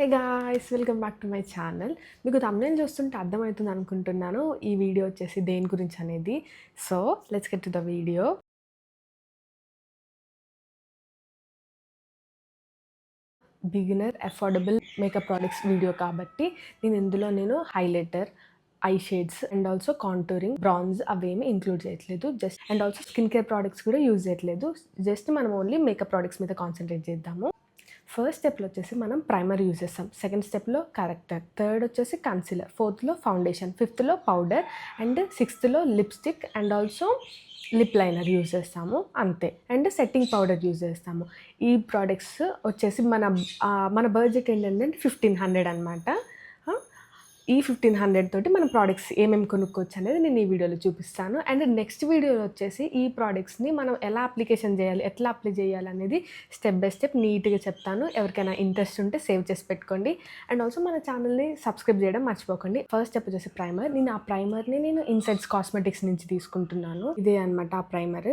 Hey guys, welcome back to my channel. మీకు thumbnail చూస్తుంటే అర్థమవుతుంది అనుకుంటున్నాను ఈ వీడియో వచ్చేసి దేని గురించి అనేది. So let's get to the video. Beginner affordable makeup products video కాబట్టి నేను ఇందులో highlighter, I shades and also contouring, bronze అవేమి ఇంక్లూడ్ చేయట్లేదు. Just and also skin care products కూడా యూజ్ చేయట్లేదు. జస్ట్ మనం ఓన్లీ మేకప్ ప్రోడక్ట్స్ మీద కాన్సన్ట్రేట్ చేద్దాము. ఫస్ట్ స్టెప్లో వచ్చేసి మనం ప్రైమర్ యూజ్ చేస్తాం, సెకండ్ స్టెప్లో కరెక్టర్, థర్డ్ వచ్చేసి కన్సీలర్, ఫోర్త్లో ఫౌండేషన్, ఫిఫ్త్లో పౌడర్ అండ్ సిక్స్త్లో lipstick and also lip liner use చేస్తాము అంతే. అండ్ సెట్టింగ్ పౌడర్ యూజ్ చేస్తాము. ఈ ప్రోడక్ట్స్ వచ్చేసి మన బడ్జెట్ ఏంటంటే 1500 అనమాట. ఈ 1500 తోటి మన ప్రోడక్ట్స్ ఏమేమి కొనుక్కోవచ్చు అనేది నేను ఈ వీడియోలో చూపిస్తాను. అండ్ నెక్స్ట్ వీడియోలో వచ్చేసి ఈ ప్రోడక్ట్స్ని మనం ఎలా అప్లికేషన్ చేయాలి, ఎట్లా అప్లై చేయాలి అనేది స్టెప్ బై స్టెప్ నీట్గా చెప్తాను. ఎవరికైనా ఇంట్రెస్ట్ ఉంటే సేవ్ చేసి పెట్టుకోండి. అండ్ ఆల్సో మన ఛానల్ని సబ్స్క్రైబ్ చేయడం మర్చిపోకండి. ఫస్ట్ స్టెప్ వచ్చేసి ప్రైమర్. ఆ ప్రైమర్ని నేను ఇన్సైడ్స్ కాస్మెటిక్స్ నుంచి తీసుకుంటున్నాను. ఇదే అనమాట ఆ ప్రైమర్.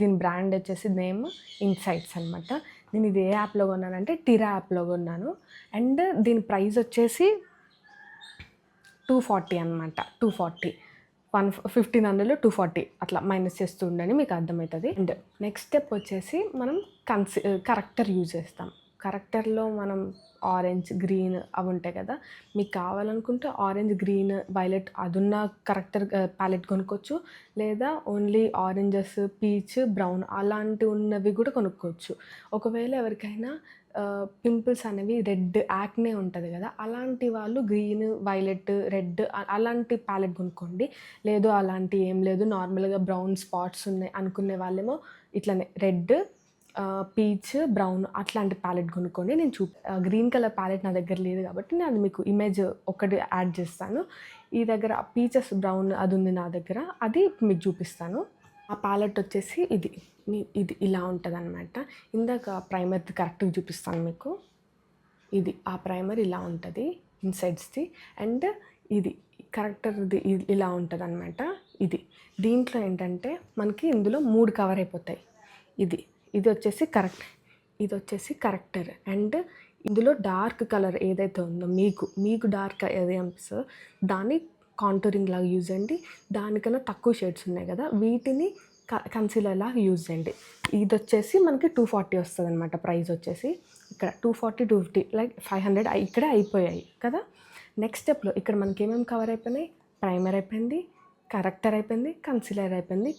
దీని బ్రాండ్ వచ్చేసి నేమ్ ఇన్సైడ్స్ అనమాట. నేను ఇది ఏ యాప్లో కొన్నానంటే టిరా యాప్లో కొన్నాను. అండ్ దీని ప్రైస్ వచ్చేసి 240 అనమాట. 240 1500లో 240 అట్లా మైనస్ చేస్తూ ఉండని మీకు అర్థమవుతుంది. అండ్ నెక్స్ట్ స్టెప్ వచ్చేసి మనం కరెక్టర్ యూజ్ చేస్తాం. కరెక్టర్లో మనం ఆరెంజ్, గ్రీన్ అవి ఉంటాయి కదా. మీకు కావాలనుకుంటే ఆరెంజ్, గ్రీన్, వైలెట్ అదున్న కరెక్టర్ ప్యాలెట్ కొనుక్కోవచ్చు. లేదా ఓన్లీ ఆరెంజెస్, పీచ్, బ్రౌన్ అలాంటి ఉన్నవి కూడా కొనుక్కోవచ్చు. ఒకవేళ ఎవరికైనా పింపుల్స్ అనేవి రెడ్ యాక్నే ఉంటుంది కదా, అలాంటి వాళ్ళు గ్రీన్, వైలెట్, రెడ్ అలాంటి ప్యాలెట్ కొనుక్కోండి. లేదు అలాంటి ఏం లేదు, నార్మల్గా బ్రౌన్ స్పాట్స్ ఉన్నాయి అనుకునే వాళ్ళేమో ఇట్లనే రెడ్, పీచ్, బ్రౌన్ అట్లాంటి ప్యాలెట్ కొనుక్కోండి. గ్రీన్ కలర్ ప్యాలెట్ నా దగ్గర లేదు కాబట్టి నేను అది మీకు ఇమేజ్ ఒకటి యాడ్ చేస్తాను. ఈ దగ్గర పీచెస్, బ్రౌన్ అది ఉంది నా దగ్గర, అది మీకు చూపిస్తాను. ఆ ప్యాలెట్ వచ్చేసి ఇది ఇలా ఉంటుంది అనమాట. ఇందాక ప్రైమర్ది కరెక్ట్గా చూపిస్తాను మీకు. ఇది ఆ ప్రైమర్ ఇలా ఉంటుంది ఇన్సైడ్స్ది. అండ్ ఇది కరెక్టర్ది ఇలా ఉంటుంది అనమాట. దీంట్లో ఏంటంటే మనకి ఇందులో 3 కవర్ అయిపోతాయి. ఇది వచ్చేసి కరెక్టర్. అండ్ ఇందులో డార్క్ కలర్ ఏదైతే ఉందో మీకు డార్క్ ఏది అనిపిస్తుందో దాన్ని కాంటూరింగ్ లాగా యూజ్ చేయండి. దానికన్నా తక్కువ షేడ్స్ ఉన్నాయి కదా, వీటిని కన్సీలర్ లాగా యూజ్ చేయండి. ఇది వచ్చేసి మనకి 240 వస్తుంది అనమాట. ప్రైస్ వచ్చేసి ఇక్కడ 240, 250 లైక్ 500 ఇక్కడే అయిపోయాయి కదా. నెక్స్ట్ స్టెప్లో ఇక్కడ మనకి ఏమేమి కవర్ అయిపోయినాయి, ప్రైమర్ అయిపోయింది, కరెక్టర్ అయిపోయింది, కన్సీలర్ అయిపోయింది.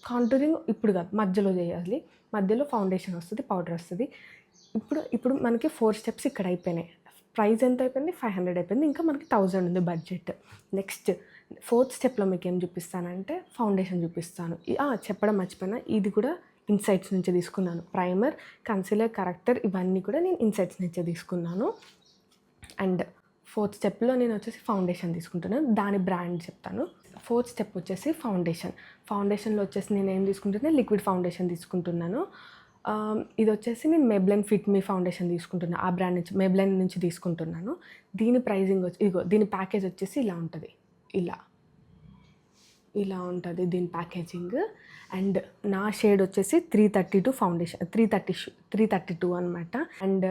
కాంటూరింగ్ ఇప్పుడు కాదు, మధ్యలో చేయాలి. మధ్యలో ఫౌండేషన్ వస్తుంది, పౌడర్ వస్తుంది. ఇప్పుడు మనకి 4 స్టెప్స్ ఇక్కడ అయిపోయినాయి. ప్రైస్ ఎంత అయిపోయింది, 500 అయిపోయింది. ఇంకా మనకి 1000 ఉంది బడ్జెట్. నెక్స్ట్ 4th స్టెప్లో మీకు ఏం చూపిస్తానంటే ఫౌండేషన్ చూపిస్తాను. చెప్పడం మర్చిపోయినా, ఇది కూడా ఇన్సైడ్స్ నుంచి తీసుకున్నాను. ప్రైమర్, కన్సీలర్, కరెక్టర్ ఇవన్నీ కూడా నేను ఇన్సైడ్స్ నుంచే తీసుకున్నాను. అండ్ 4th స్టెప్లో నేను వచ్చేసి ఫౌండేషన్ తీసుకుంటున్నాను. దాని బ్రాండ్ చెప్తాను. 4th స్టెప్ వచ్చేసి ఫౌండేషన్లో వచ్చేసి నేను ఏం తీసుకుంటున్నా, లిక్విడ్ ఫౌండేషన్ తీసుకుంటున్నాను. ఇది వచ్చేసి నేను మెబ్లైన్ ఫిట్ మీ ఫౌండేషన్ తీసుకుంటున్నాను. ఆ బ్రాండ్ నుంచి మెబ్లైన్ నుంచి తీసుకుంటున్నాను. దీని ప్రైజింగ్ దీని ప్యాకేజ్ వచ్చేసి ఇలా ఉంటుంది. ఇలా ఉంటుంది దీని ప్యాకేజింగ్. అండ్ నా షేడ్ వచ్చేసి 332 ఫౌండేషన్, 332 అనమాట. అండ్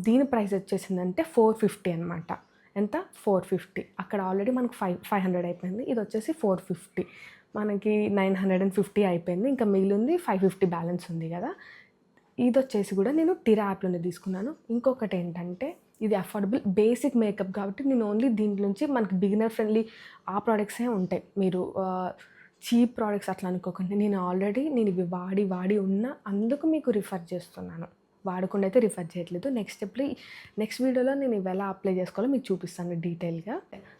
దీని ప్రైస్ వచ్చేసిందంటే 450 అనమాట. ఎంత, 450. అక్కడ ఆల్రెడీ మనకు 500 అయిపోయింది. ఇది వచ్చేసి 450, మనకి 950 అయిపోయింది. ఇంకా మిగిలింది 550 బ్యాలెన్స్ ఉంది కదా. ఇది వచ్చేసి కూడా నేను టిరా యాప్లోనే తీసుకున్నాను. ఇంకొకటి ఏంటంటే ఇది అఫోర్డబుల్ బేసిక్ మేకప్ కాబట్టి నేను ఓన్లీ దీంట్లో నుంచి మనకి బిగినర్ ఫ్రెండ్లీ ఆ ప్రోడక్ట్సే ఉంటాయి. మీరు చీప్ ప్రోడక్ట్స్ అట్లా అనుకోకండి. నేను ఇవి వాడి ఉన్న అందుకు మీకు రిఫర్ చేస్తున్నాను. వాడకుండా అయితే రిఫర్ చేయట్లేదు. నెక్స్ట్ వీడియోలో నేను ఇవి ఎలా అప్లై చేసుకోవాలో మీకు చూపిస్తాను డీటెయిల్గా.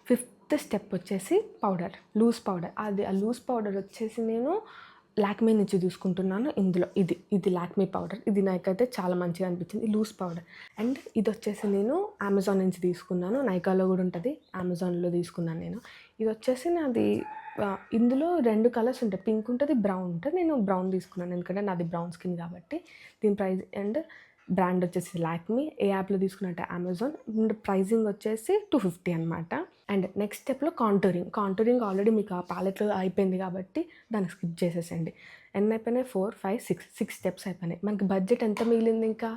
5th స్టెప్ వచ్చేసి పౌడర్, లూజ్ పౌడర్. ఆ లూజ్ పౌడర్ వచ్చేసి నేను లాక్మీ నుంచి తీసుకుంటున్నాను. ఇందులో ఇది లాక్మీ పౌడర్. ఇది నాకైతే చాలా మంచిగా అనిపించింది, లూజ్ పౌడర్. అండ్ ఇది వచ్చేసి నేను అమెజాన్ నుంచి తీసుకున్నాను. నైకాలో కూడా ఉంటుంది, అమెజాన్లో తీసుకున్నాను నేను. ఇది వచ్చేసి నాది ఇందులో 2 కలర్స్ ఉంటాయి, పింక్ ఉంటుంది, బ్రౌన్ ఉంటుంది. నేను బ్రౌన్ తీసుకున్నాను ఎందుకంటే నాది బ్రౌన్ స్కిన్ కాబట్టి. దీని ప్రైస్ అండ్ బ్రాండ్ వచ్చేసి లాక్మీ. ఏ యాప్లో తీసుకున్నట్టే అమెజాన్. అండ్ ప్రైజింగ్ వచ్చేసి 250 అనమాట. అండ్ నెక్స్ట్ స్టెప్లో కాంటూరింగ్ ఆల్రెడీ మీకు ఆ ప్యాలెట్లో అయిపోయింది కాబట్టి దాన్ని స్కిప్ చేసేసండి. ఎన్ని అయిపోయినాయి, 4, 5, 6 స్టెప్స్ అయిపోయినాయి. మనకి బడ్జెట్ ఎంత మిగిలింది, ఇంకా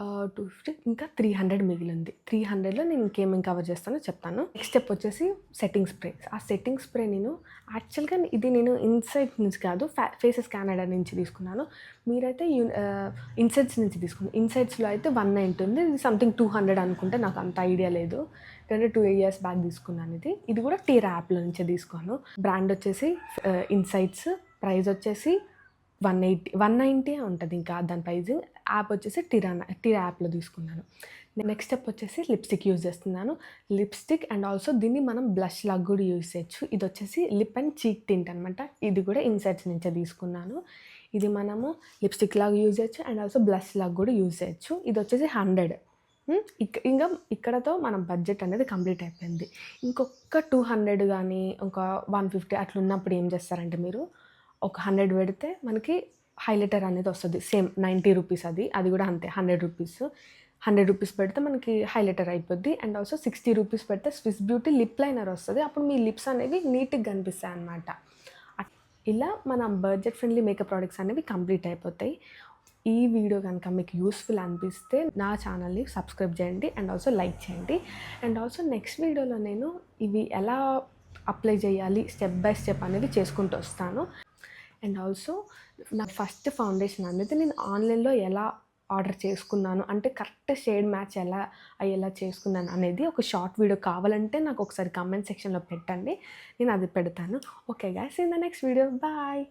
250 ఇంకా 300 మిగిలింది. 300లో నేను ఇంకేమేమి కవర్ చేస్తానో చెప్తాను. నెక్స్ట్ స్టెప్ వచ్చేసి సెట్టింగ్ స్ప్రే. ఆ సెట్టింగ్ స్ప్రే నేను యాక్చువల్‌గా ఇది నేను ఇన్సైట్ నుంచి కాదు ఫేసెస్ కెనడా నుంచి తీసుకున్నాను. మీరైతే ఇన్సైట్స్ నుంచి తీసుకోండి. ఇన్సైట్స్‌లో అయితే 190 ఉంది. ఇది సంథింగ్ 200 అనుకుంటే, నాకు అంత ఐడియా లేదు. ఎందుకంటే 2 ఇయర్స్ బ్యాక్ తీసుకున్నాను ఇది. ఇది కూడా టీరా యాప్‌లో నుంచే తీసుకున్నాను. బ్రాండ్ వచ్చేసి ఇన్సైట్స్. ప్రైస్ వచ్చేసి 190 ఉంటుంది ఇంకా దాని ప్రైజింగ్. యాప్ వచ్చేసి టీరా యాప్లో తీసుకున్నాను. నెక్స్ట్ స్టెప్ వచ్చేసి లిప్స్టిక్ యూజ్ చేస్తున్నాను. లిప్స్టిక్ అండ్ ఆల్సో దీన్ని మనం బ్లష్ లాగా కూడా యూజ్ చేయొచ్చు. ఇది వచ్చేసి లిప్ అండ్ చీక్ టింట్ అనమాట. ఇది కూడా ఇన్సైట్స్ నుంచే తీసుకున్నాను. ఇది మనము లిప్స్టిక్ లాగా యూజ్ చేయొచ్చు అండ్ ఆల్సో బ్లష్ లాగా కూడా యూజ్ చేయొచ్చు. ఇది వచ్చేసి 100. ఇంకా ఇక్కడతో మన బడ్జెట్ అనేది కంప్లీట్ అయిపోయింది. ఇంకొక 200 కానీ ఒక 150 అట్లా ఉన్నప్పుడు ఏం చేస్తారంటే, మీరు ఒక 100 పెడితే మనకి హైలైటర్ అనేది వస్తుంది. సేమ్ 90 రూపీస్ అది కూడా అంతే 100 రూపీస్. 100 రూపీస్ పెడితే మనకి హైలైటర్ అయిపోద్ది. అండ్ ఆల్సో 60 రూపీస్ పెడితే స్విస్ బ్యూటీ లిప్ లైనర్ వస్తుంది. అప్పుడు మీ లిప్స్ అనేవి నీట్గా కనిపిస్తాయి అన్నమాట. ఇలా మన బడ్జెట్ ఫ్రెండ్లీ మేకప్ ప్రోడక్ట్స్ అనేవి కంప్లీట్ అయిపోతాయి. ఈ వీడియో కనుక మీకు యూస్ఫుల్ అనిపిస్తే నా ఛానల్ని సబ్స్క్రైబ్ చేయండి అండ్ ఆల్సో లైక్ చేయండి. అండ్ ఆల్సో నెక్స్ట్ వీడియోలో నేను ఇవి ఎలా అప్లై చేయాలి స్టెప్ బై స్టెప్ అనేది చేసుకుంటూ వస్తాను. అండ్ ఆల్సో నా ఫస్ట్ ఫౌండేషన్ అనేది నేను ఆన్లైన్లో ఎలా ఆర్డర్ చేసుకున్నాను, అంటే కరెక్ట్ షేడ్ మ్యాచ్ ఎలా అయ్యేలా చేసుకున్నాను అనేది ఒక షార్ట్ వీడియో కావాలంటే నాకు ఒకసారి కామెంట్ సెక్షన్లో పెట్టండి, నేను అది పెడతాను. Okay guys, in the next video, bye.